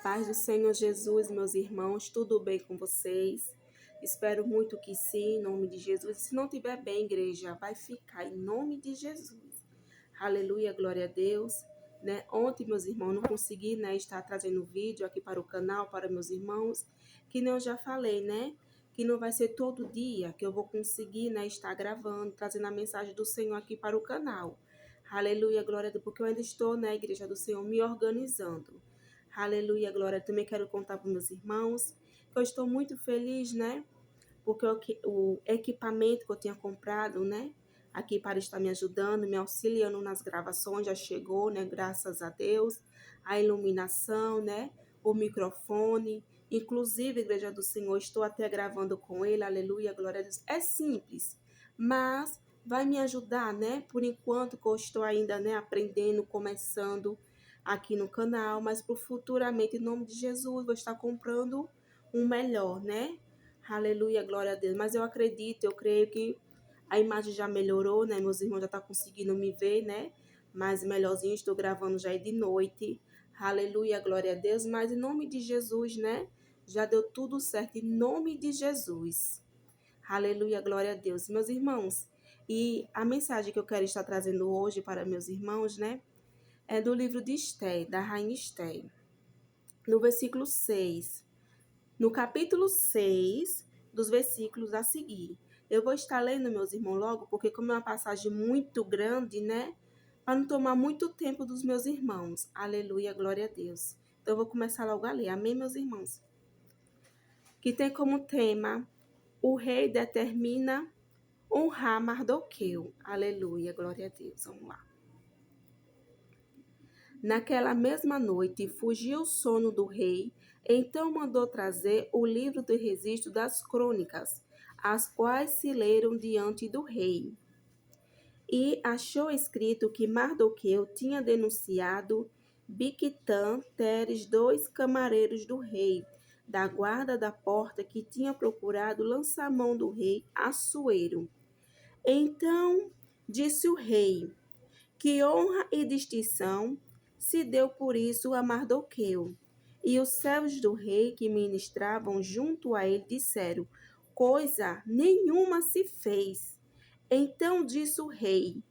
paz do Senhor Jesus, meus irmãos, tudo bem com vocês? Espero muito que sim, em nome de Jesus. Se não tiver bem, igreja, vai ficar em nome de Jesus. Aleluia, glória a Deus. Ontem, meus irmãos, não consegui, estar trazendo vídeo aqui para o canal, para meus irmãos, que nem eu já falei, que não vai ser todo dia que eu vou conseguir, estar gravando, trazendo a mensagem do Senhor aqui para o canal. Aleluia, glória a Deus, porque eu ainda estou na igreja do Senhor me organizando. Aleluia, glória. Eu também quero contar para meus irmãos que eu estou muito feliz, porque o equipamento que eu tinha comprado, aqui para estar me ajudando, me auxiliando nas gravações, já chegou, graças a Deus. A iluminação, o microfone. Inclusive, Igreja do Senhor, estou até gravando com ele, aleluia, glória a Deus. É simples, mas vai me ajudar, Por enquanto que eu estou ainda, aprendendo, começando aqui no canal, mas por futuramente, em nome de Jesus, vou estar comprando um melhor, Aleluia, glória a Deus. Mas eu acredito, eu creio que a imagem já melhorou, Meus irmãos já estão conseguindo me ver, Mais melhorzinho, estou gravando já de noite. Aleluia, glória a Deus. Mas em nome de Jesus, Já deu tudo certo, em nome de Jesus. Aleluia, glória a Deus. Meus irmãos, e a mensagem que eu quero estar trazendo hoje para meus irmãos, é do livro de Esté, da rainha Esté, no versículo 6. No capítulo 6, dos versículos a seguir. Eu vou estar lendo, meus irmãos, logo, porque como é uma passagem muito grande, para não tomar muito tempo dos meus irmãos. Aleluia, glória a Deus. Então, eu vou começar logo a ler. Amém, meus irmãos? Que tem como tema, o rei determina honrar Mardoqueu. Aleluia, glória a Deus. Vamos lá. Naquela mesma noite, fugiu o sono do rei, então mandou trazer o livro do registro das crônicas, as quais se leram diante do rei. E achou escrito que Mardoqueu tinha denunciado Bigtã, Teres, 2 camareiros do rei, da guarda da porta, que tinha procurado lançar a mão do rei Assuero. Então disse o rei, que honra e distinção se deu por isso a Mardoqueu. E os servos do rei que ministravam junto a ele disseram, coisa nenhuma se fez. Então disse o rei,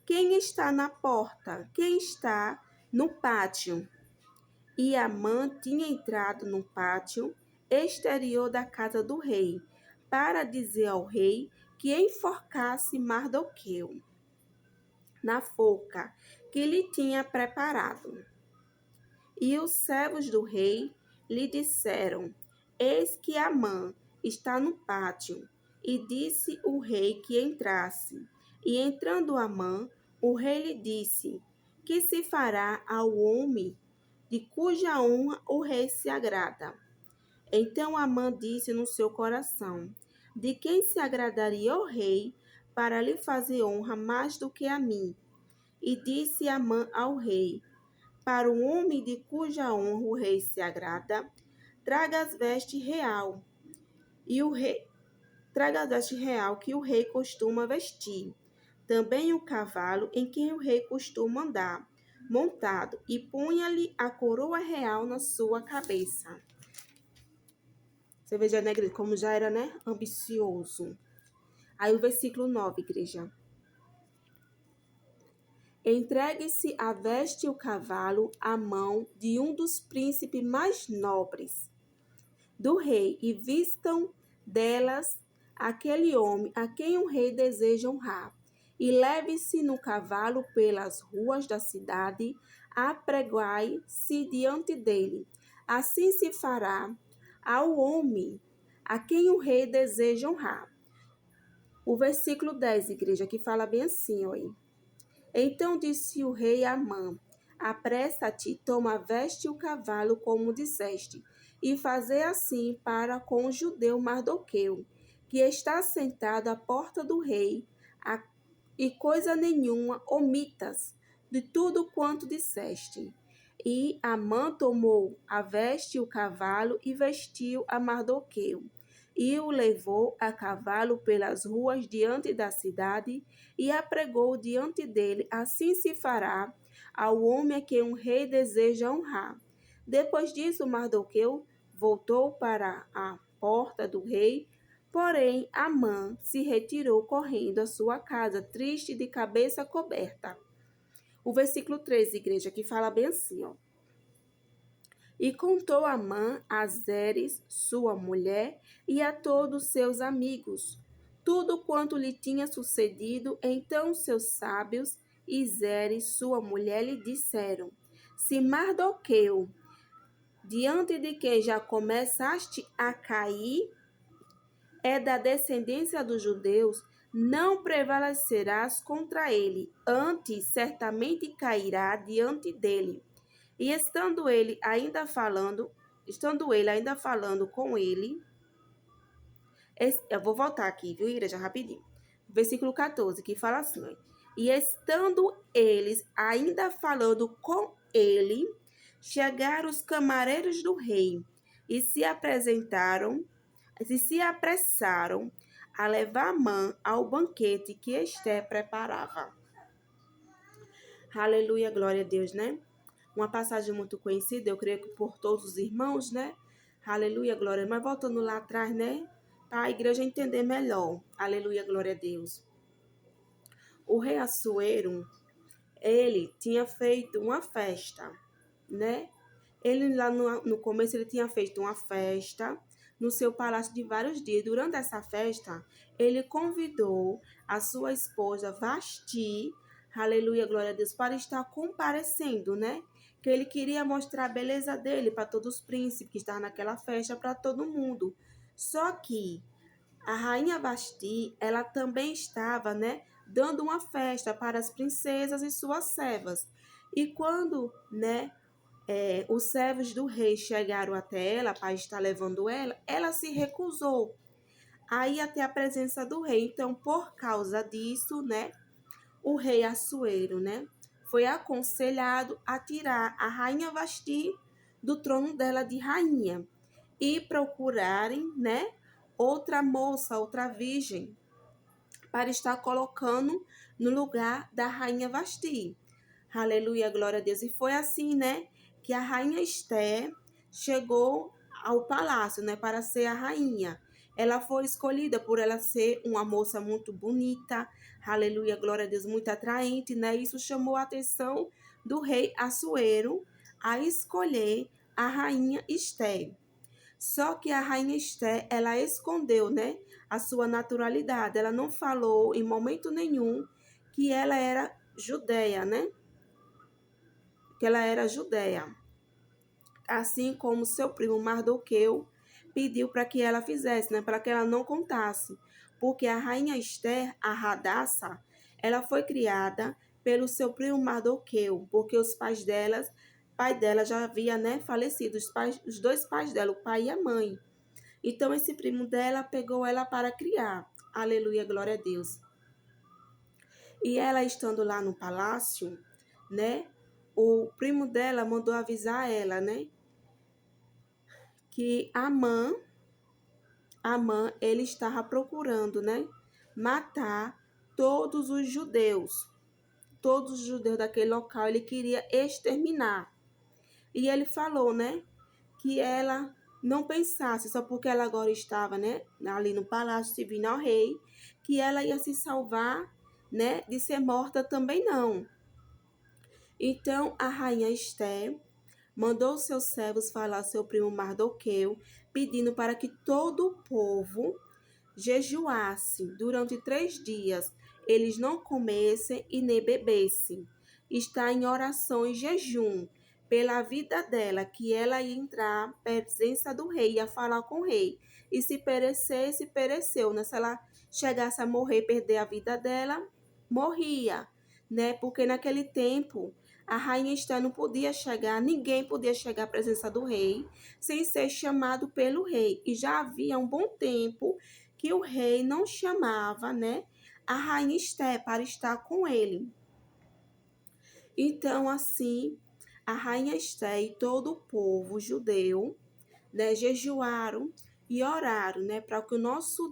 quem está na porta? Quem está no pátio? E Amã tinha entrado no pátio exterior da casa do rei, para dizer ao rei que enforcasse Mardoqueu na forca que lhe tinha preparado. E os servos do rei lhe disseram, eis que Amã está no pátio. E disse o rei que entrasse. E entrando Amã, o rei lhe disse, que se fará ao homem de cuja honra o rei se agrada? Então Amã disse no seu coração, de quem se agradaria o rei para lhe fazer honra mais do que a mim? E disse Amã ao rei, para o homem de cuja honra o rei se agrada, traga as vestes real, e o rei traga as vestes real que o rei costuma vestir, também o cavalo em que o rei costuma andar, montado, e ponha-lhe a coroa real na sua cabeça. Você veja, igreja, como já era, ambicioso. Aí o versículo 9, igreja. Entregue-se a veste e o cavalo à mão de um dos príncipes mais nobres do rei, e vistam delas aquele homem a quem o rei deseja honrar, e leve-se no cavalo pelas ruas da cidade, apregoai-se diante dele. Assim se fará ao homem a quem o rei deseja honrar. O versículo 10, igreja, que fala bem assim, olha. Então disse o rei a Amã, apressa-te, toma a veste e o cavalo, como disseste, e fazer assim para com o judeu Mardoqueu, que está sentado à porta do rei, e coisa nenhuma omitas de tudo quanto disseste. E Amã tomou a veste e o cavalo e vestiu a Mardoqueu, e o levou a cavalo pelas ruas diante da cidade, e apregou diante dele, assim se fará ao homem a quem um rei deseja honrar. Depois disso, Mardoqueu voltou para a porta do rei, porém Amã se retirou correndo à sua casa, triste e de cabeça coberta. O versículo 13, igreja, que fala bem assim, ó. E contou Amã a Zeres, sua mulher, e a todos seus amigos, tudo quanto lhe tinha sucedido. Então seus sábios e Zeres, sua mulher, lhe disseram: Se Mardoqueu, diante de quem já começaste a cair, é da descendência dos judeus, não prevalecerás contra ele, antes certamente cairá diante dele. E estando ele ainda falando com ele, eu vou voltar aqui, viu, igreja, rapidinho. Versículo 14, que fala assim, ó, e estando eles ainda falando com ele, chegaram os camareiros do rei e se apressaram a levar Amã ao banquete que Esther preparava. Aleluia, glória a Deus, né? Uma passagem muito conhecida, eu creio que por todos os irmãos, né? Aleluia, glória. Mas voltando lá atrás, né? Para a igreja entender melhor. Aleluia, glória a Deus. O rei Assuero, ele tinha feito uma festa, né? Ele lá no começo, ele tinha feito uma festa no seu palácio de vários dias. Durante essa festa, ele convidou a sua esposa Vasti, aleluia, glória a Deus, para estar comparecendo, né? Que ele queria mostrar a beleza dele para todos os príncipes que estavam naquela festa, para todo mundo. Só que a rainha Vasti, ela também estava, né, dando uma festa para as princesas e suas servas. E quando, né, os servos do rei chegaram até ela para estar levando ela, ela se recusou a ir até a presença do rei. Então, por causa disso, né, o rei Assuero, né, foi aconselhado a tirar a rainha Vasti do trono dela de rainha e procurarem, né, outra moça, outra virgem, para estar colocando no lugar da rainha Vasti. Aleluia, glória a Deus. E foi assim, né, que a rainha Esther chegou ao palácio, né, para ser a rainha. Ela foi escolhida por ela ser uma moça muito bonita, aleluia, glória a Deus, muito atraente, né? Isso chamou a atenção do rei Assuero a escolher a rainha Esther. Só que a rainha Esther, ela escondeu, né, a sua naturalidade. Ela não falou em momento nenhum que ela era judeia, né? Que ela era judeia. Assim como seu primo Mardoqueu pediu para que ela fizesse, né, para que ela não contasse. Porque a rainha Esther, a Radassa, ela foi criada pelo seu primo Mardoqueu, porque os pai dela já havia, né, falecido, os dois pais dela, o pai e a mãe. Então esse primo dela pegou ela para criar. Aleluia, glória a Deus. E ela estando lá no palácio, né, o primo dela mandou avisar ela, né, que Amã, ele estava procurando, né, matar todos os judeus daquele local, ele queria exterminar. E ele falou, né, que ela não pensasse, só porque ela agora estava, né, ali no palácio servindo ao rei, que ela ia se salvar, né, de ser morta também não. Então, a rainha Esther mandou seus servos falar ao seu primo Mardoqueu, pedindo para que todo o povo jejuasse durante 3 dias, eles não comessem e nem bebessem. Está em oração e jejum pela vida dela, que ela ia entrar na presença do rei, ia falar com o rei. E se perecesse, pereceu, né? Se ela chegasse a morrer, perder a vida dela, morria, né? Porque naquele tempo a rainha Esther não podia chegar, ninguém podia chegar à presença do rei sem ser chamado pelo rei. E já havia um bom tempo que o rei não chamava, né, a rainha Esther para estar com ele. Então, assim, a rainha Esther e todo o povo judeu, né, jejuaram e oraram, né, para que o nosso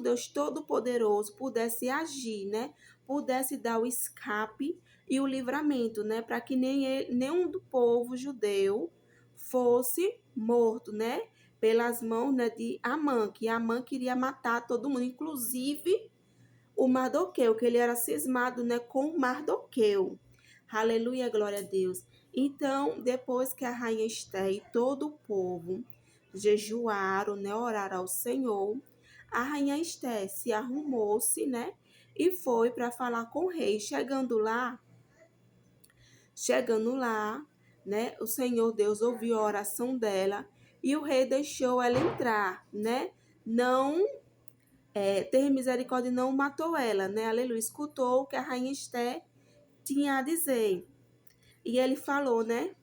Deus Todo-Poderoso, pudesse agir, né, pudesse dar o escape e o livramento, né, para que nenhum do povo judeu fosse morto, né, pelas mãos, né, de Amã, que Amã queria matar todo mundo, inclusive o Mardoqueu, que ele era cismado, né, com Mardoqueu. Aleluia, glória a Deus. Então, depois que a rainha Esté e todo o povo jejuaram, né, oraram ao Senhor, a rainha Esté se arrumou-se, né, e foi para falar com o rei. Chegando lá, né, o Senhor Deus ouviu a oração dela e o rei deixou ela entrar, né? Não ter misericórdia e não matou ela, né? Aleluia. Escutou o que a rainha Esté tinha a dizer. E ele falou, né?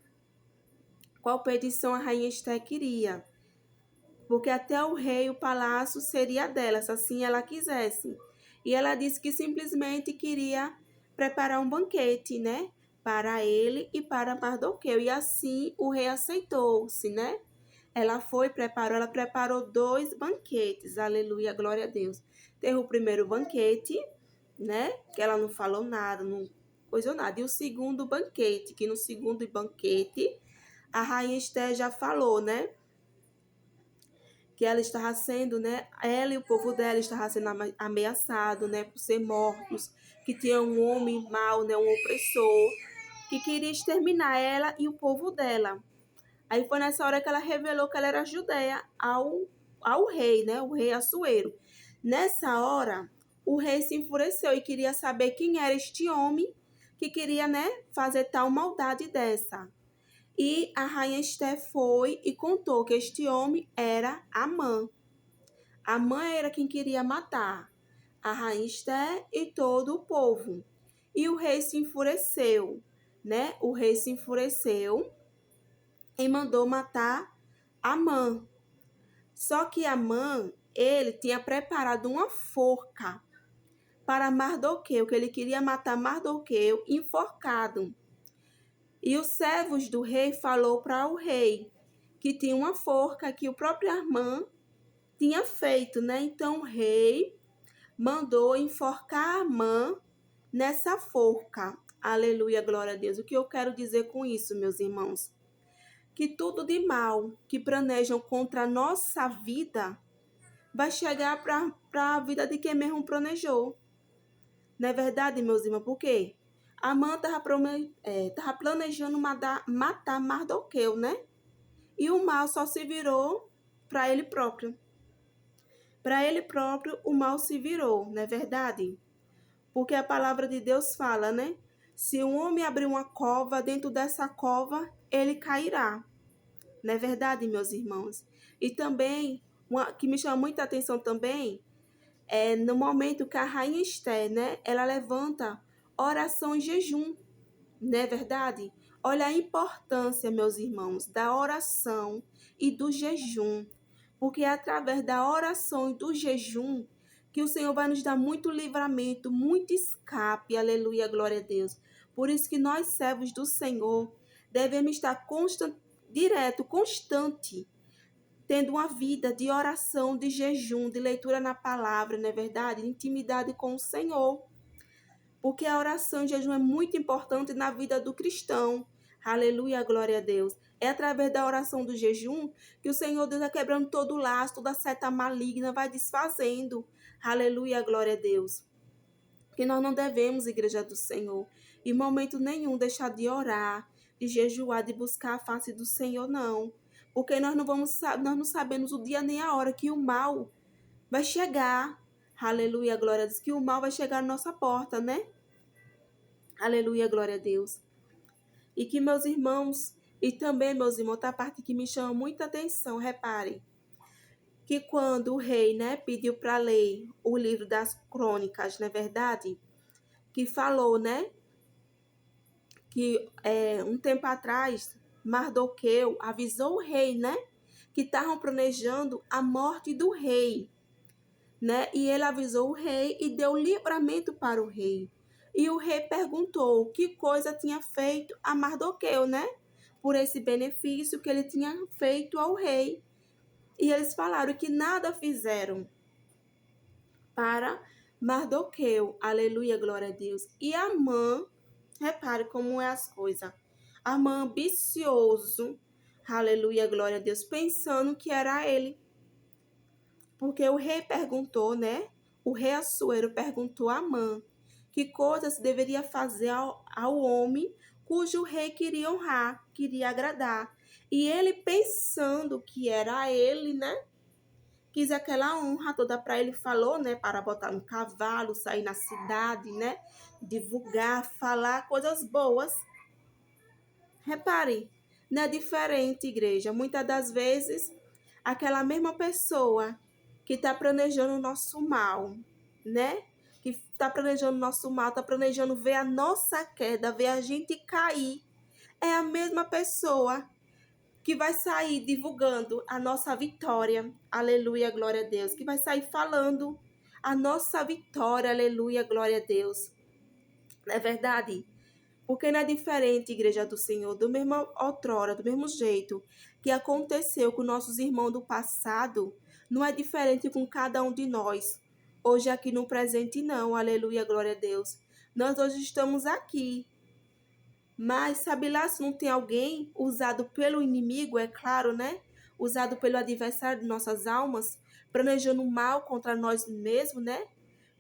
Qual petição a rainha Esté queria. Porque até o rei, o palácio seria dela, se assim ela quisesse. E ela disse que simplesmente queria preparar um banquete, né? Para ele e para Mardoqueu. E assim o rei aceitou-se, né? Ela preparou 2 banquetes. Aleluia, glória a Deus. Teve o primeiro banquete, né? Que ela não falou nada, não coisou nada. E o segundo banquete, que no segundo banquete a rainha Esté já falou, né? Que ela estava sendo, né? Ela e o povo dela estava sendo ameaçado, né? Por ser mortos, que tinha um homem mau, né? Um opressor, que queria exterminar ela e o povo dela. Aí foi nessa hora que ela revelou que ela era judeia ao rei, né? O rei Assuero. Nessa hora, o rei se enfureceu e queria saber quem era este homem que queria, né? Fazer tal maldade dessa. E a rainha Esté foi e contou que este homem era Amã. Amã era quem queria matar a rainha Esté e todo o povo. E o rei se enfureceu, né? O rei se enfureceu e mandou matar Amã. Só que Amã, ele tinha preparado uma forca para Mardoqueu, que ele queria matar Mardoqueu enforcado. E os servos do rei falou para o rei que tinha uma forca que o próprio Amã tinha feito, né? Então o rei mandou enforcar Amã nessa forca. Aleluia, glória a Deus. O que eu quero dizer com isso, meus irmãos? Que tudo de mal que planejam contra a nossa vida vai chegar para a vida de quem mesmo planejou. Não é verdade, meus irmãos? Por quê? Amã estava planejando matar Mardoqueu, né? E o mal só se virou para ele próprio. Para ele próprio, o mal se virou, não é verdade? Porque a palavra de Deus fala, né? Se um homem abrir uma cova, dentro dessa cova, ele cairá. Não é verdade, meus irmãos? E também, que me chama muita atenção também, é no momento que a rainha Esté, né? Ela levanta oração e jejum. Não é verdade? Olha a importância, meus irmãos, da oração e do jejum. Porque é através da oração e do jejum que o Senhor vai nos dar muito livramento, muito escape. Aleluia, glória a Deus. Por isso que nós, servos do Senhor, devemos estar constante, tendo uma vida de oração, de jejum, de leitura na palavra, não é verdade? De intimidade com o Senhor. Porque a oração e jejum é muito importante na vida do cristão. Aleluia, glória a Deus. É através da oração do jejum que o Senhor Deus vai quebrando todo o laço, toda seta maligna, vai desfazendo. Aleluia, glória a Deus. Que nós não devemos, igreja do Senhor, em momento nenhum deixar de orar, de jejuar, de buscar a face do Senhor, não. Porque nós não sabemos o dia nem a hora que o mal vai chegar. Aleluia, glória a Deus. Que o mal vai chegar na nossa porta, né? Aleluia, glória a Deus. E que meus irmãos, e também meus irmãos, tá a parte que me chama muita atenção, reparem, que quando o rei, né, pediu para ler o livro das crônicas, não é verdade? Que falou, né, que um tempo atrás, Mardoqueu avisou o rei, né, que estavam planejando a morte do rei, né? E ele avisou o rei e deu livramento para o rei. E o rei perguntou que coisa tinha feito a Mardoqueu, né? Por esse benefício que ele tinha feito ao rei. E eles falaram que nada fizeram para Mardoqueu, aleluia, glória a Deus. E Amã, repare como é as coisas. Amã ambicioso, aleluia, glória a Deus, pensando que era ele. Porque o rei perguntou, né? O rei Assuero perguntou a Amã que coisas deveria fazer ao homem cujo rei queria honrar, queria agradar. E ele pensando que era ele, né? Quis aquela honra toda para ele, falou, né? Para botar no cavalo, sair na cidade, né? Divulgar, falar coisas boas. Repare, não é diferente, igreja. Muitas das vezes, aquela mesma pessoa que está planejando o nosso mal, né? Que está planejando o nosso mal, está planejando ver a nossa queda, ver a gente cair. É a mesma pessoa que vai sair divulgando a nossa vitória. Aleluia, glória a Deus. Que vai sair falando a nossa vitória. Aleluia, glória a Deus. Não é verdade? Porque não é diferente, igreja do Senhor, do mesmo outrora, do mesmo jeito que aconteceu com nossos irmãos do passado, não é diferente com cada um de nós. Hoje aqui no presente não, aleluia, glória a Deus. Nós hoje estamos aqui, mas sabe lá se não tem alguém usado pelo inimigo, é claro, né? Usado pelo adversário de nossas almas, planejando mal contra nós mesmos, né?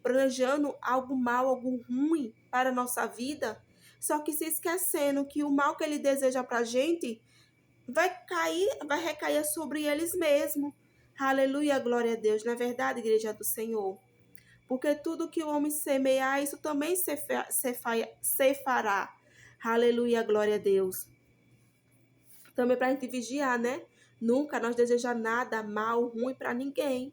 Planejando algo mal, algo ruim para a nossa vida, só que se esquecendo que o mal que ele deseja para a gente vai recair sobre eles mesmos. Aleluia, glória a Deus. Na verdade, igreja do Senhor, porque tudo que o homem semear, isso também se fará. Aleluia, glória a Deus. Também para a gente vigiar, né? Nunca nós desejar nada mal, ruim para ninguém.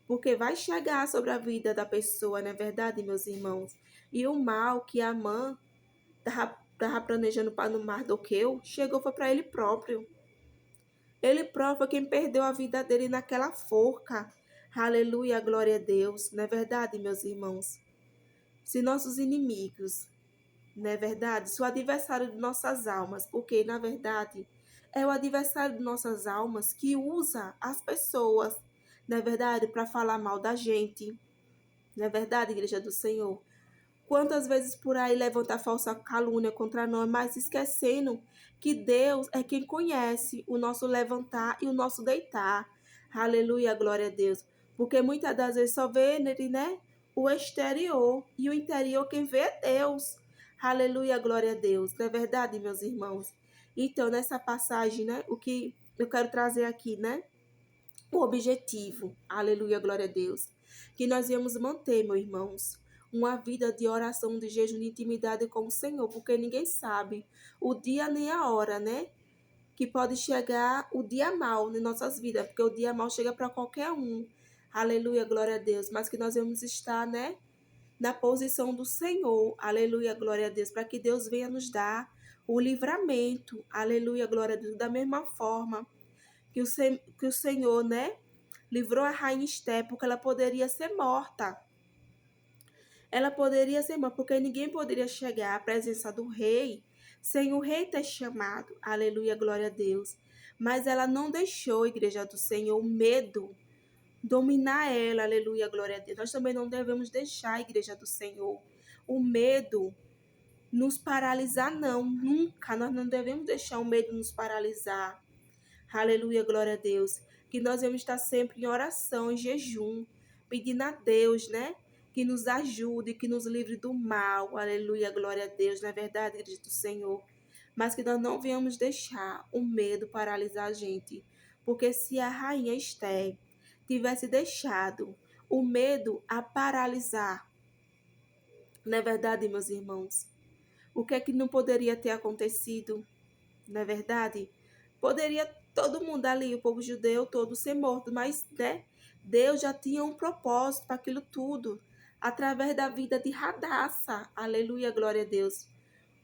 Porque vai chegar sobre a vida da pessoa, não é verdade, meus irmãos? E o mal que Amã estava planejando para o Mardoqueu chegou foi para ele próprio. Ele próprio foi quem perdeu a vida dele naquela forca. Aleluia, glória a Deus. Não é verdade, meus irmãos? Se nossos inimigos, não é verdade? Se o adversário de nossas almas, porque na verdade é o adversário de nossas almas que usa as pessoas, não é verdade? Para falar mal da gente. Não é verdade, igreja do Senhor? Quantas vezes por aí levanta falsa calúnia contra nós, mas esquecendo que Deus é quem conhece o nosso levantar e o nosso deitar. Aleluia, glória a Deus. Porque muitas das vezes só vê nele, né? O exterior e o interior quem vê é Deus. Aleluia, glória a Deus. Não é verdade, meus irmãos? Então, nessa passagem, né? O que eu quero trazer aqui, né? O objetivo, aleluia, glória a Deus, que nós íamos manter, meus irmãos, uma vida de oração, de jejum, de intimidade com o Senhor, porque ninguém sabe o dia nem a hora, né? Que pode chegar o dia mal em nossas vidas, porque o dia mal chega para qualquer um, aleluia, glória a Deus, mas que nós vamos estar, né? Na posição do Senhor, aleluia, glória a Deus, para que Deus venha nos dar o livramento, aleluia, glória a Deus, da mesma forma que o Senhor, né, livrou a rainha Esté, porque ela poderia ser morta. Ela poderia ser morta, porque ninguém poderia chegar à presença do rei sem o rei ter chamado. Aleluia, glória a Deus. Mas ela não deixou, igreja do Senhor, o medo dominar ela. Aleluia, glória a Deus. Nós também não devemos deixar, a igreja do Senhor, o medo nos paralisar, não. Nunca. Nós não devemos deixar o medo nos paralisar. Aleluia, glória a Deus. Que nós vamos estar sempre em oração, em jejum, pedindo a Deus, né? Que nos ajude, que nos livre do mal. Aleluia, glória a Deus. Na verdade, igreja do Senhor. Mas que nós não venhamos deixar o medo paralisar a gente. Porque se a rainha Esté tivesse deixado o medo a paralisar, não é verdade, meus irmãos? O que é que não poderia ter acontecido? Não é verdade? Poderia todo mundo ali, o povo judeu todo ser morto, mas né, Deus já tinha um propósito para aquilo tudo, através da vida de Radassa. Aleluia, glória a Deus.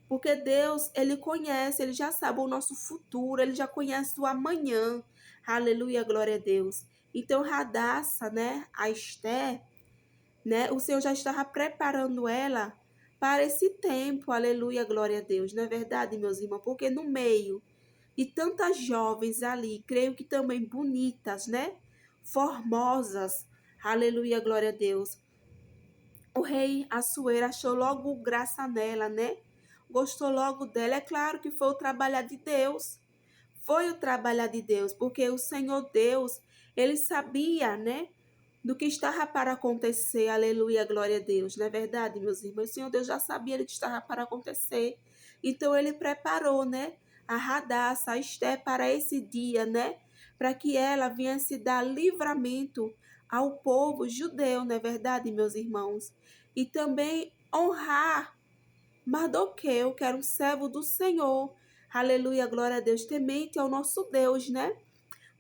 Porque Deus, ele conhece, ele já sabe o nosso futuro, ele já conhece o amanhã. Aleluia, glória a Deus. Então, Radassa, né, a Esté, né, o Senhor já estava preparando ela para esse tempo. Aleluia, glória a Deus. Não é verdade, meus irmãos? Porque no meio e tantas jovens ali, creio que também bonitas, né? Formosas. Aleluia, glória a Deus. O rei Assuero achou logo graça nela, né? Gostou logo dela. É claro que foi o trabalhar de Deus. Foi o trabalhar de Deus, porque o Senhor Deus, ele sabia, né? Do que estava para acontecer. Aleluia, glória a Deus. Não é verdade, meus irmãos? O Senhor Deus já sabia do que estava para acontecer. Então ele preparou, né? A Radassa, a Esté para esse dia, né? Para que ela viesse dar livramento ao povo judeu, não é verdade, meus irmãos? E também honrar Mardoqueu, que era um servo do Senhor. Aleluia, glória a Deus, temente ao nosso Deus, né?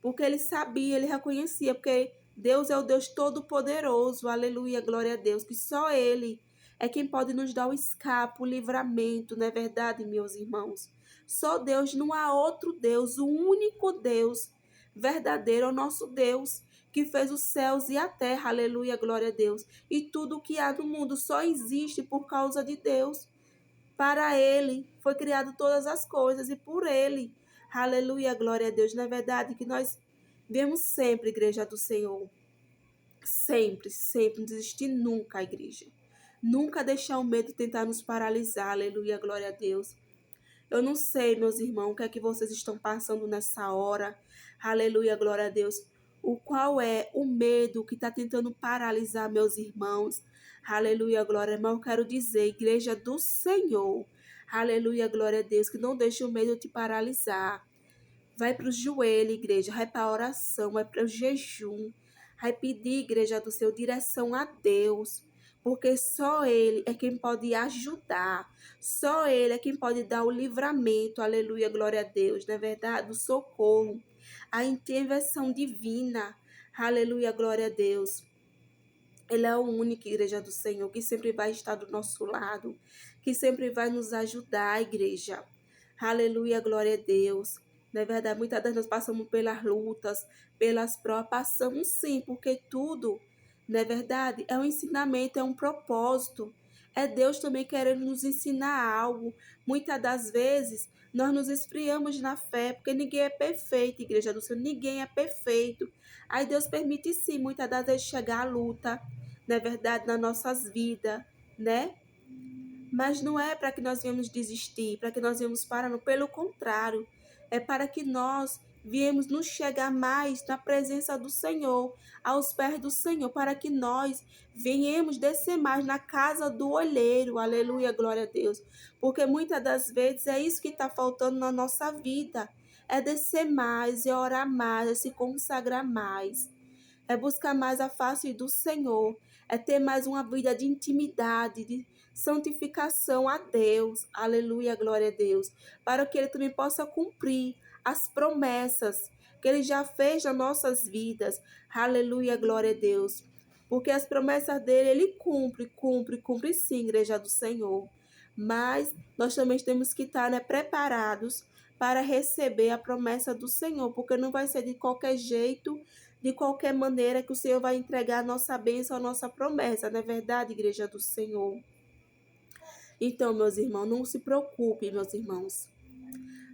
Porque ele sabia, ele reconhecia, porque Deus é o Deus Todo-Poderoso, aleluia, glória a Deus, que só Ele é quem pode nos dar o escape, o livramento, não é verdade, meus irmãos? Só Deus, não há outro Deus, o único Deus verdadeiro é o nosso Deus, que fez os céus e a terra, aleluia, glória a Deus. E tudo o que há no mundo só existe por causa de Deus. Para Ele foi criado todas as coisas e por Ele. Aleluia, glória a Deus. Não é verdade que nós vemos sempre, igreja do Senhor. Sempre, sempre, não desistir nunca, igreja. Nunca deixar o medo tentar nos paralisar. Aleluia, glória a Deus. Eu não sei, meus irmãos, o que é que vocês estão passando nessa hora. Aleluia, glória a Deus. O qual é o medo que está tentando paralisar meus irmãos. Aleluia, glória. Mas eu quero dizer, igreja do Senhor. Aleluia, glória a Deus. Que não deixe o medo te paralisar. Vai para o joelho, igreja. Vai para a oração. Vai para o jejum. Vai pedir, igreja do Senhor, direção a Deus. Porque só Ele é quem pode ajudar. Só Ele é quem pode dar o livramento. Aleluia, glória a Deus. Não é verdade? O socorro. A intervenção divina. Aleluia, glória a Deus. Ele é o único, igreja do Senhor, que sempre vai estar do nosso lado, que sempre vai nos ajudar, igreja. Aleluia, glória a Deus. Não é verdade? Muitas vezes nós passamos pelas lutas, pelas provas, passamos sim, porque tudo, não é verdade? É um ensinamento, é um propósito. É Deus também querendo nos ensinar algo. Muitas das vezes nós nos esfriamos na fé, porque ninguém é perfeito, igreja do Senhor, ninguém é perfeito. Aí Deus permite sim, muitas das vezes chegar a luta, não é verdade, nas nossas vidas, né? Mas não é para que nós viemos desistir, para que nós viemos parar, não. Pelo contrário, é para que nós viemos nos chegar mais na presença do Senhor, aos pés do Senhor, para que nós venhamos descer mais na casa do olheiro, aleluia, glória a Deus, porque muitas das vezes é isso que está faltando na nossa vida, é descer mais, é orar mais, é se consagrar mais, é buscar mais a face do Senhor, é ter mais uma vida de intimidade, de santificação a Deus, aleluia, glória a Deus, para que Ele também possa cumprir as promessas que Ele já fez nas nossas vidas, aleluia, glória a Deus, porque as promessas dele, Ele cumpre sim, igreja do Senhor, mas nós também temos que estar, né, preparados para receber a promessa do Senhor, porque não vai ser de qualquer jeito, de qualquer maneira que o Senhor vai entregar a nossa bênção, a nossa promessa, não é verdade, igreja do Senhor? Então, meus irmãos, não se preocupe, meus irmãos.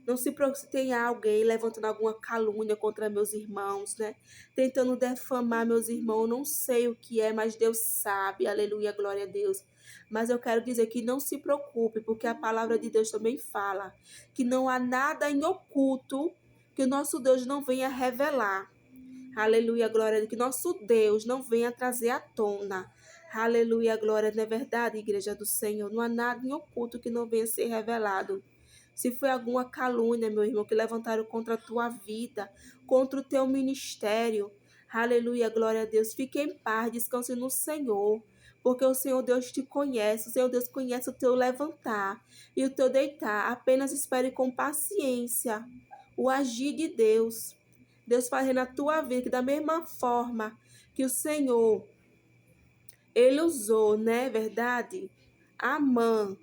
Não se preocupe se tem alguém levantando alguma calúnia contra meus irmãos, né? Tentando defamar meus irmãos. Eu não sei o que é, mas Deus sabe. Aleluia, glória a Deus. Mas eu quero dizer que não se preocupe, porque a palavra de Deus também fala que não há nada em oculto que o nosso Deus não venha revelar. Aleluia, glória a Deus. Que nosso Deus não venha trazer à tona. Aleluia, glória. Não é verdade, igreja do Senhor? Não há nada em oculto que não venha ser revelado. Se foi alguma calúnia, meu irmão, que levantaram contra a tua vida, contra o teu ministério, aleluia, glória a Deus. Fique em paz, descanse no Senhor, porque o Senhor Deus te conhece, o Senhor Deus conhece o teu levantar e o teu deitar. Apenas espere com paciência o agir de Deus. Deus fazendo a tua vida, que da mesma forma que o Senhor, Ele usou, né, verdade? Amã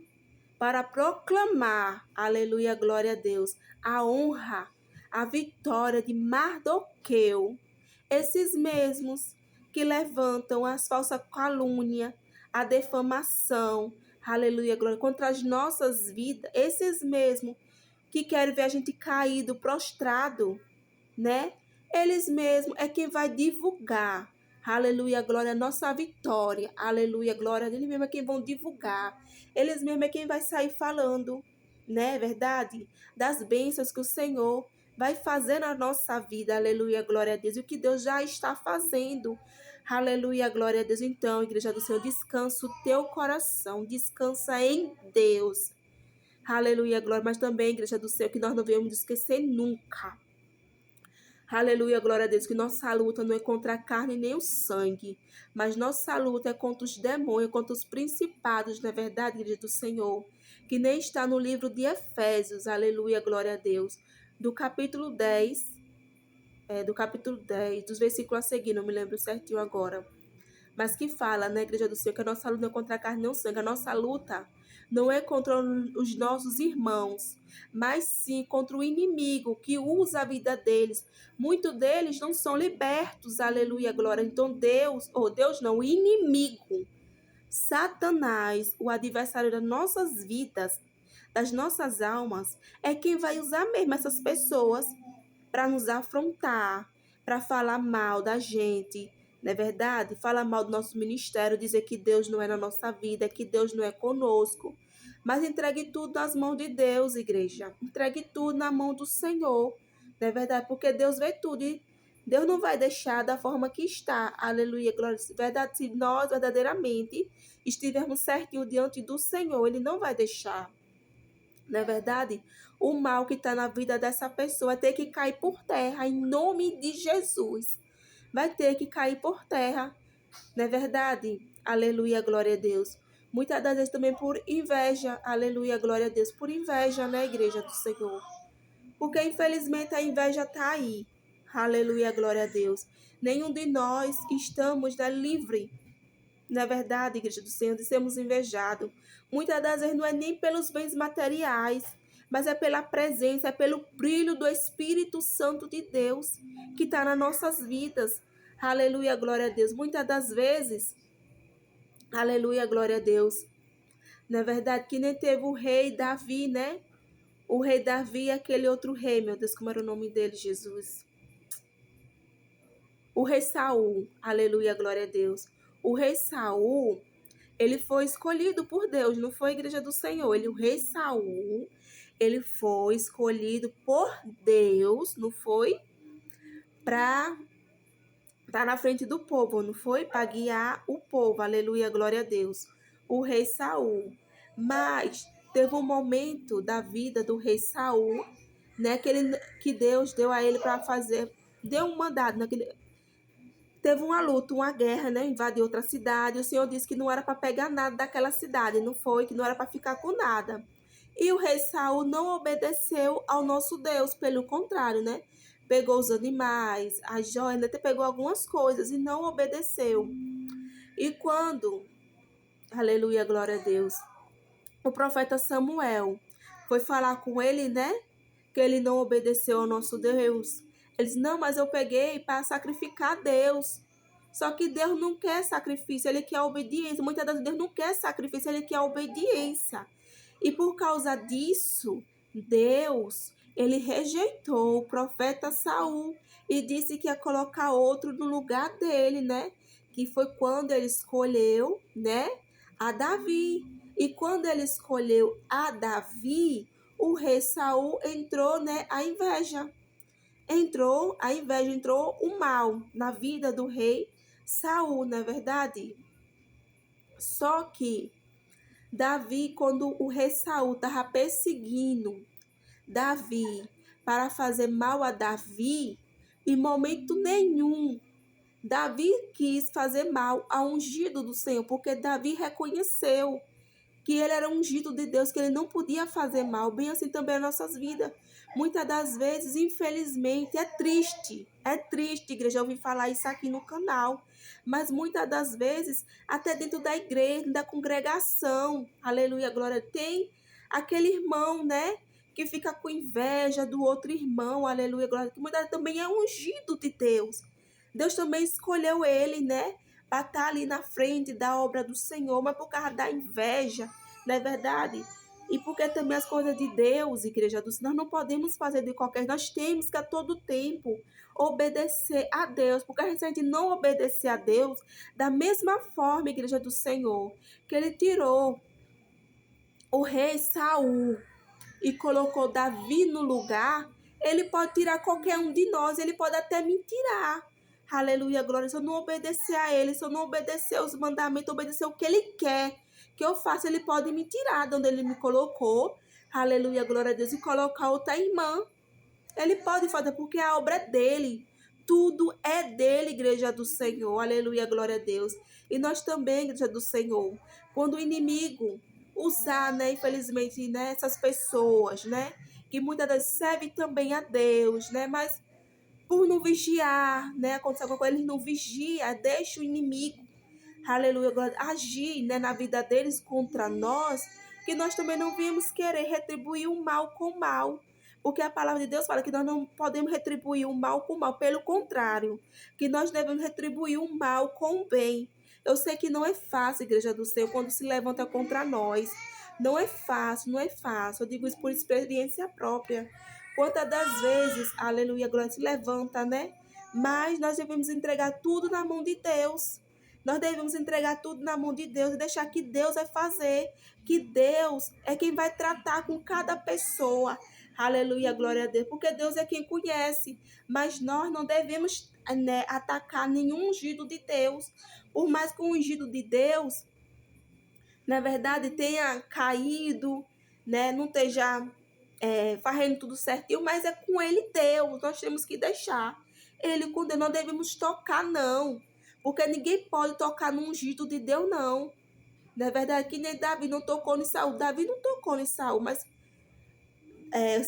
para proclamar, aleluia, glória a Deus, a honra, a vitória de Mardoqueu. Esses mesmos que levantam as falsas calúnias, a defamação, aleluia, glória, contra as nossas vidas, esses mesmos que querem ver a gente caído, prostrado, né? Eles mesmos é quem vai divulgar, Aleluia, glória, nossa vitória. Aleluia, glória. Eles mesmo é quem vão divulgar. Eles mesmo é quem vai sair falando, né? É verdade? Das bênçãos que o Senhor vai fazer na nossa vida. Aleluia, glória a Deus. E o que Deus já está fazendo. Aleluia, glória a Deus. Então, igreja do Senhor, descansa o teu coração. Descansa em Deus. Aleluia, glória. Mas também, igreja do Senhor, que nós não devemos esquecer nunca. Aleluia, glória a Deus, que nossa luta não é contra a carne nem o sangue, mas nossa luta é contra os demônios, contra os principados, na verdade, igreja do Senhor, que nem está no livro de Efésios, aleluia, glória a Deus, do capítulo 10, dos versículos a seguir, não me lembro certinho agora, mas que fala, na igreja do Senhor, que a nossa luta não é contra a carne nem o sangue, a nossa luta não é contra os nossos irmãos, mas sim contra o inimigo que usa a vida deles. Muitos deles não são libertos, aleluia, glória. Então Deus não, o inimigo, Satanás, o adversário das nossas vidas, das nossas almas, é quem vai usar mesmo essas pessoas para nos afrontar, para falar mal da gente, não é verdade? Falar mal do nosso ministério, dizer que Deus não é na nossa vida, que Deus não é conosco. Mas entregue tudo nas mãos de Deus, igreja. Entregue tudo na mão do Senhor, não é verdade? Porque Deus vê tudo e Deus não vai deixar da forma que está. Aleluia, glória. Verdade, se nós verdadeiramente estivermos certinho diante do Senhor, Ele não vai deixar. Não é verdade? O mal que está na vida dessa pessoa vai ter que cair por terra, em nome de Jesus. Vai ter que cair por terra, não é verdade? Aleluia, glória a Deus. Muitas das vezes também por inveja, aleluia, glória a Deus, por inveja, né, igreja do Senhor? Porque infelizmente a inveja está aí, aleluia, glória a Deus. Nenhum de nós estamos, né, livre. Na verdade, igreja do Senhor, de sermos invejados. Muitas das vezes não é nem pelos bens materiais, mas é pela presença, é pelo brilho do Espírito Santo de Deus que está nas nossas vidas. Aleluia, glória a Deus. Muitas das vezes, aleluia, glória a Deus. Na verdade, que nem teve o rei Davi, né? O rei Davi e aquele outro rei, meu Deus, como era o nome dele, Jesus? O rei Saul, aleluia, glória a Deus. O rei Saul, ele foi escolhido por Deus, não foi a igreja do Senhor. O rei Saul, ele foi escolhido por Deus, não foi para estar na frente do povo, não foi para guiar o povo. Aleluia, glória a Deus. O rei Saul. Mas teve um momento da vida do rei Saul, né, que Deus deu a ele para fazer, deu um mandado, né, teve uma luta, uma guerra, né? Invadiu outra cidade. O Senhor disse que não era para pegar nada daquela cidade, não foi, que não era para ficar com nada. E o rei Saul não obedeceu ao nosso Deus, pelo contrário, né? Pegou os animais, as joias, até pegou algumas coisas e não obedeceu. E quando, aleluia, glória a Deus, o profeta Samuel foi falar com ele, né? Que ele não obedeceu ao nosso Deus. Ele disse, não, mas eu peguei para sacrificar a Deus. Só que Deus não quer sacrifício, Ele quer obediência. Muitas das vezes Deus não quer sacrifício, Ele quer obediência. E por causa disso, Deus, Ele rejeitou o profeta Saul e disse que ia colocar outro no lugar dele, né? Que foi quando ele escolheu, né? A Davi. E quando ele escolheu a Davi, o rei Saul entrou, né? A inveja. Entrou o mal na vida do rei Saul, não é verdade? Só que Davi, quando o rei Saul estava perseguindo Davi para fazer mal a Davi, em momento nenhum Davi quis fazer mal ao ungido do Senhor, porque Davi reconheceu que ele era ungido de Deus, que ele não podia fazer mal, bem assim também as nossas vidas. Muitas das vezes, infelizmente, é triste, igreja, eu ouvi falar isso aqui no canal, mas muitas das vezes, até dentro da igreja, da congregação, aleluia, glória, tem aquele irmão, né, que fica com inveja do outro irmão, aleluia, glória, que muitas vezes também é ungido de Deus. Deus também escolheu ele, né, para estar ali na frente da obra do Senhor, mas por causa da inveja, não é verdade? E porque também as coisas de Deus, igreja do Senhor, nós não podemos fazer de qualquer, nós temos que a todo tempo obedecer a Deus, porque a gente não obedecer a Deus, da mesma forma, igreja do Senhor, que ele tirou o rei Saul e colocou Davi no lugar, ele pode tirar qualquer um de nós, ele pode até me tirar. Aleluia, glória. Se eu não obedecer a ele, se eu não obedecer os mandamentos, obedecer o que ele quer que eu faça, ele pode me tirar de onde ele me colocou. Aleluia, glória a Deus. E colocar outra irmã. Ele pode fazer, porque a obra é dele. Tudo é dele, igreja do Senhor. Aleluia, glória a Deus. E nós também, igreja do Senhor, quando o inimigo usar, né, infelizmente, né, essas pessoas, né, que muitas vezes servem também a Deus, né, mas por não vigiar, né, acontece alguma coisa, eles não vigiam, deixa o inimigo, aleluia, agir, né, na vida deles contra nós, que nós também não viemos querer retribuir o mal com o mal. Porque a palavra de Deus fala que nós não podemos retribuir o mal com o mal, pelo contrário, que nós devemos retribuir o mal com o bem. Eu sei que não é fácil, igreja do Senhor, quando se levanta contra nós. Não é fácil, não é fácil. Eu digo isso por experiência própria. Quantas das vezes, aleluia, glória, se levanta, né? Mas nós devemos entregar tudo na mão de Deus. Nós devemos entregar tudo na mão de Deus e deixar que Deus vai fazer, que Deus é quem vai tratar com cada pessoa. Aleluia, glória a Deus, porque Deus é quem conhece, mas nós não devemos, né, atacar nenhum ungido de Deus. Por mais que o ungido de Deus, na verdade, tenha caído, né, não esteja fazendo tudo certinho, mas é com ele Deus, nós temos que deixar. Ele com Deus, não devemos tocar, não. Porque ninguém pode tocar no ungido de Deus, não. Na verdade, que nem Davi não tocou em Saul. Davi não tocou em Saul, mas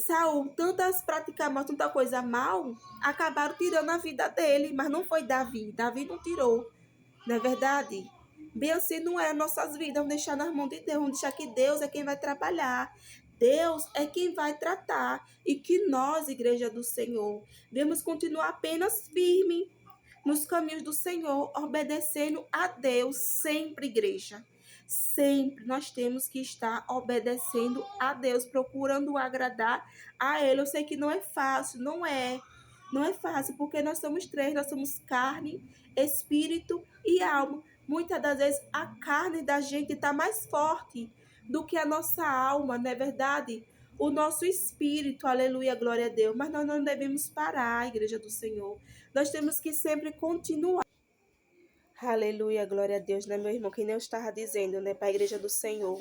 Saul, tantas práticas mal, tanta coisa mal, acabaram tirando a vida dele, mas não foi Davi. Davi não tirou, não é verdade? Bem assim não é nossas vidas, vamos deixar nas mãos de Deus, vamos deixar que Deus é quem vai trabalhar. Deus é quem vai tratar e que nós, igreja do Senhor, devemos continuar apenas firme nos caminhos do Senhor, obedecendo a Deus sempre, igreja. Sempre nós temos que estar obedecendo a Deus, procurando agradar a Ele. Eu sei que não é fácil, não é. Não é fácil, porque nós somos três, nós somos carne, espírito e alma. Muitas das vezes a carne da gente está mais forte do que a nossa alma, não é verdade? O nosso espírito, aleluia, glória a Deus. Mas nós não devemos parar, a igreja do Senhor. Nós temos que sempre continuar. Aleluia, glória a Deus, né, meu irmão? Que nem eu estava dizendo, né, para a igreja do Senhor,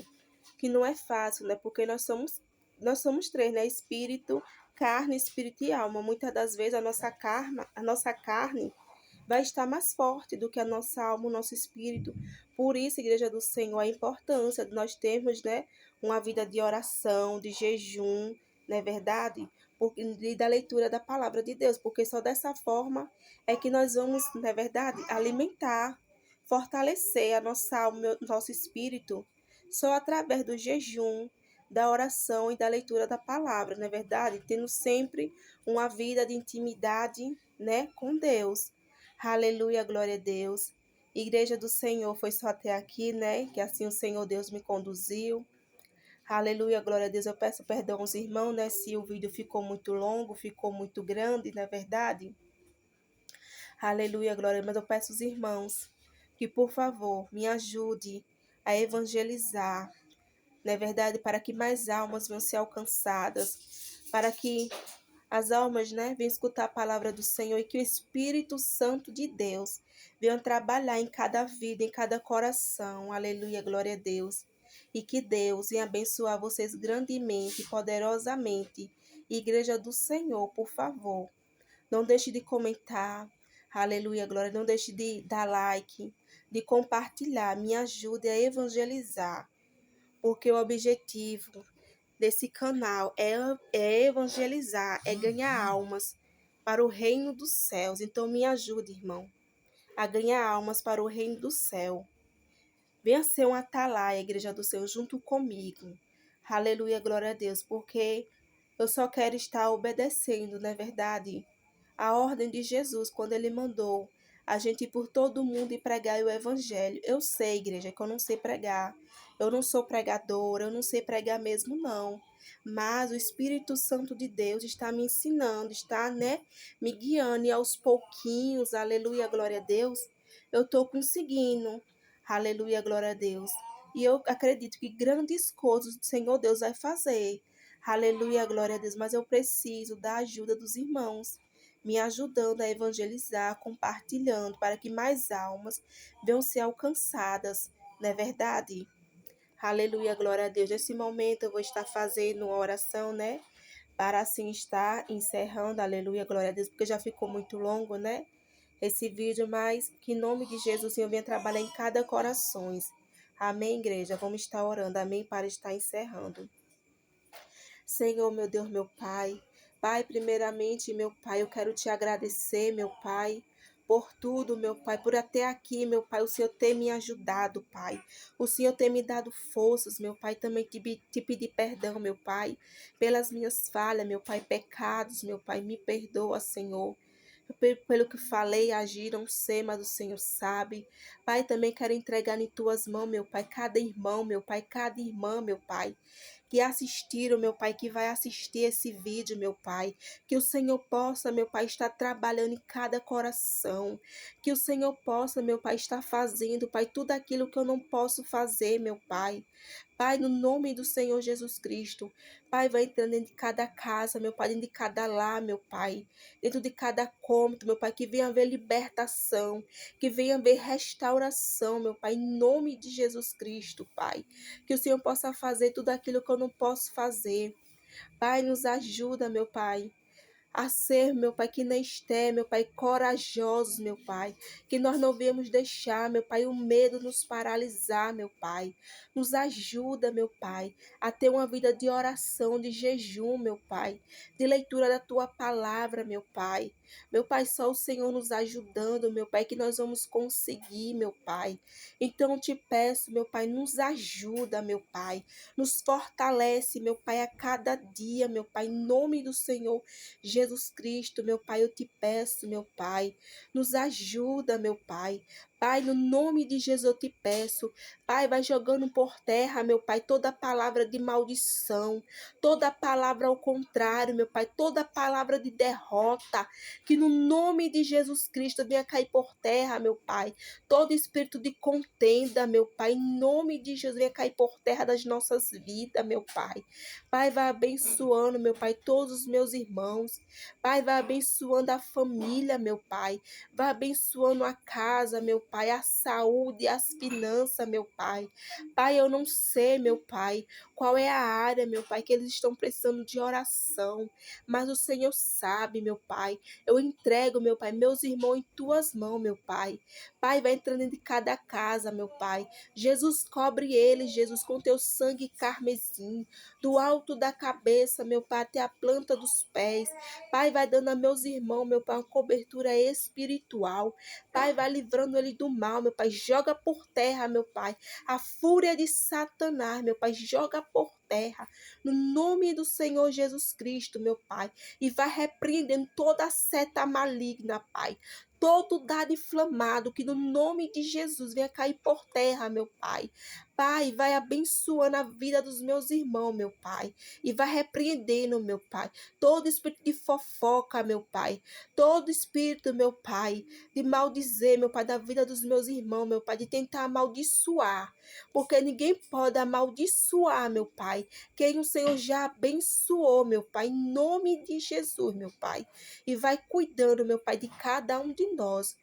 que não é fácil, né, porque nós somos três, né, espírito, carne, espírito e alma. Muitas das vezes a nossa carne vai estar mais forte do que a nossa alma, o nosso espírito. Por isso, igreja do Senhor, a importância de nós termos, né, uma vida de oração, de jejum, não é verdade? E da leitura da palavra de Deus, porque só dessa forma é que nós vamos, não é verdade, alimentar, fortalecer a nossa alma, o nosso espírito, só através do jejum, da oração e da leitura da palavra, não é verdade? Tendo sempre uma vida de intimidade, né, com Deus. Aleluia, glória a Deus. Igreja do Senhor, foi só até aqui, né? Que assim o Senhor Deus me conduziu. Aleluia, glória a Deus. Eu peço perdão aos irmãos, né? Se o vídeo ficou muito longo, ficou muito grande, não é verdade? Aleluia, glória. Mas eu peço aos irmãos que, por favor, me ajude a evangelizar, não é verdade? Para que mais almas venham ser alcançadas, para que as almas, né, venham escutar a palavra do Senhor e que o Espírito Santo de Deus venha trabalhar em cada vida, em cada coração. Aleluia, glória a Deus. E que Deus venha abençoar vocês grandemente, poderosamente. Igreja do Senhor, por favor, não deixe de comentar. Aleluia, glória. Não deixe de dar like, de compartilhar. Me ajude a evangelizar. Porque o objetivo desse canal é evangelizar, é ganhar almas para o reino dos céus. Então me ajude, irmão, a ganhar almas para o reino do céu. Venha ser um atalaia, igreja do Senhor, junto comigo. Aleluia, glória a Deus, porque eu só quero estar obedecendo, não é verdade? A ordem de Jesus, quando ele mandou a gente ir por todo mundo e pregar o evangelho. Eu sei, igreja, que eu não sei pregar. Eu não sou pregadora, eu não sei pregar mesmo, não. Mas o Espírito Santo de Deus está me ensinando, está, né, me guiando e aos pouquinhos, aleluia, glória a Deus, eu estou conseguindo, aleluia, glória a Deus. E eu acredito que grandes coisas o Senhor Deus vai fazer, aleluia, glória a Deus, mas eu preciso da ajuda dos irmãos, me ajudando a evangelizar, compartilhando, para que mais almas venham ser alcançadas, não é verdade? Aleluia, glória a Deus. Nesse momento eu vou estar fazendo uma oração, né? Para assim estar encerrando, aleluia, glória a Deus, porque já ficou muito longo, né? Esse vídeo, mas que em nome de Jesus, o Senhor venha trabalhar em cada coração. Amém, igreja? Vamos estar orando, amém, para estar encerrando. Senhor, meu Deus, meu Pai. Pai, primeiramente, meu Pai, eu quero te agradecer, meu Pai, por tudo, meu Pai, por até aqui, meu Pai, o Senhor ter me ajudado, Pai. O Senhor ter me dado forças, meu Pai, também te pedir perdão, meu Pai, pelas minhas falhas, meu Pai, pecados, meu Pai, me perdoa, Senhor. Pelo que falei, agi, não sei, mas o Senhor sabe. Pai, também quero entregar em tuas mãos, meu Pai, cada irmão, meu Pai, cada irmã, meu Pai que assistiram, meu Pai, que vai assistir esse vídeo, meu Pai. Que o Senhor possa, meu Pai, estar trabalhando em cada coração. Que o Senhor possa, meu Pai, estar fazendo, Pai, tudo aquilo que eu não posso fazer, meu Pai. Pai, no nome do Senhor Jesus Cristo, Pai, vai entrando dentro de cada casa, meu Pai, dentro de cada lar, meu Pai, dentro de cada cômodo, meu Pai, que venha haver libertação, que venha haver restauração, meu Pai, em nome de Jesus Cristo, Pai, que o Senhor possa fazer tudo aquilo que eu não posso fazer. Pai, nos ajuda, meu Pai, a ser, meu Pai, que nem Esté, meu Pai, corajosos, meu Pai, que nós não viemos deixar, meu Pai, o medo nos paralisar, meu Pai. Nos ajuda, meu Pai, a ter uma vida de oração, de jejum, meu Pai, de leitura da Tua palavra, meu Pai. Meu Pai, só o Senhor nos ajudando, meu Pai, que nós vamos conseguir, meu Pai. Então eu te peço, meu Pai, nos ajuda, meu Pai, nos fortalece, meu Pai, a cada dia, meu Pai, em nome do Senhor Jesus Cristo, meu Pai, eu te peço, meu Pai, nos ajuda, meu Pai. Pai, no nome de Jesus eu te peço. Pai, vai jogando por terra, meu Pai, toda palavra de maldição, toda palavra ao contrário, meu Pai, toda palavra de derrota, que no nome de Jesus Cristo venha cair por terra, meu Pai. Todo espírito de contenda, meu Pai, em nome de Jesus, venha cair por terra das nossas vidas, meu Pai. Pai, vai abençoando, meu Pai, todos os meus irmãos. Pai, vai abençoando a família, meu Pai. Vai abençoando a casa, meu Pai, a saúde, as finanças, meu Pai. Pai, eu não sei, meu Pai, qual é a área, meu Pai, que eles estão precisando de oração. Mas o Senhor sabe, meu Pai. Eu entrego, meu Pai, meus irmãos em tuas mãos, meu Pai. Pai, vai entrando em cada casa, meu Pai. Jesus, cobre eles, Jesus, com teu sangue carmesim do alto da cabeça, meu Pai, até a planta dos pés. Pai, vai dando a meus irmãos, meu Pai, uma cobertura espiritual. Pai, vai livrando ele do mal, meu Pai. Joga por terra, meu Pai, a fúria de Satanás, meu Pai. Joga por terra, no nome do Senhor Jesus Cristo, meu Pai. E vai repreendendo toda seta maligna, Pai. Todo dado inflamado, que no nome de Jesus venha cair por terra, meu Pai. Pai, vai abençoando a vida dos meus irmãos, meu Pai. E vai repreendendo, meu Pai, todo espírito de fofoca, meu Pai. Todo espírito, meu Pai, de maldizer, meu Pai, da vida dos meus irmãos, meu Pai, de tentar amaldiçoar. Porque ninguém pode amaldiçoar, meu Pai, quem o Senhor já abençoou, meu Pai, em nome de Jesus, meu Pai. E vai cuidando, meu Pai, de cada um de nós,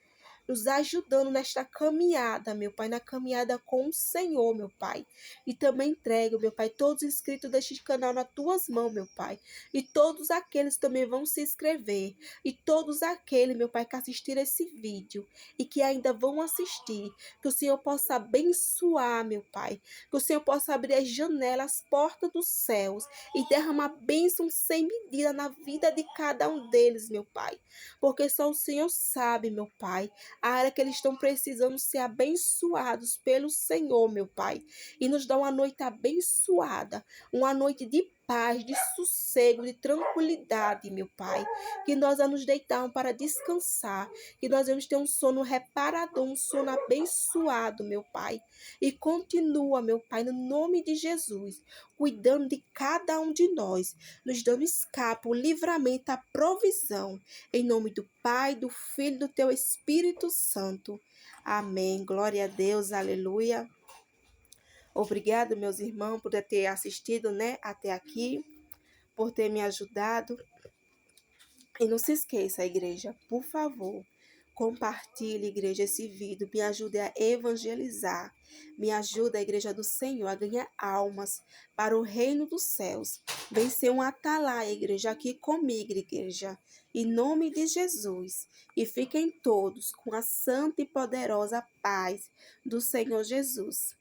nos ajudando nesta caminhada, meu Pai, na caminhada com o Senhor, meu Pai. E também entrego, meu Pai, todos os inscritos deste canal nas tuas mãos, meu Pai. E todos aqueles também vão se inscrever. E todos aqueles, meu Pai, que assistiram esse vídeo e que ainda vão assistir. Que o Senhor possa abençoar, meu Pai. Que o Senhor possa abrir as janelas, as portas dos céus e derramar bênção sem medida na vida de cada um deles, meu Pai. Porque só o Senhor sabe, meu Pai, a área que eles estão precisando ser abençoados pelo Senhor, meu Pai. E nos dá uma noite abençoada, uma noite de paz, de sossego, de tranquilidade, meu Pai. Que nós vamos deitar para descansar, que nós vamos ter um sono reparador, um sono abençoado, meu Pai. E continua, meu Pai, no nome de Jesus, cuidando de cada um de nós, nos dando escape, o livramento, a provisão. Em nome do Pai, do Filho e do Teu Espírito Santo. Amém. Glória a Deus. Aleluia. Obrigado, meus irmãos, por ter assistido, né, até aqui, por ter me ajudado. E não se esqueça, igreja, por favor, compartilhe, igreja, esse vídeo. Me ajude a evangelizar. Me ajuda, a igreja do Senhor, a ganhar almas para o reino dos céus. Vem ser um atalaia, igreja, aqui comigo, igreja. Em nome de Jesus. E fiquem todos com a santa e poderosa paz do Senhor Jesus.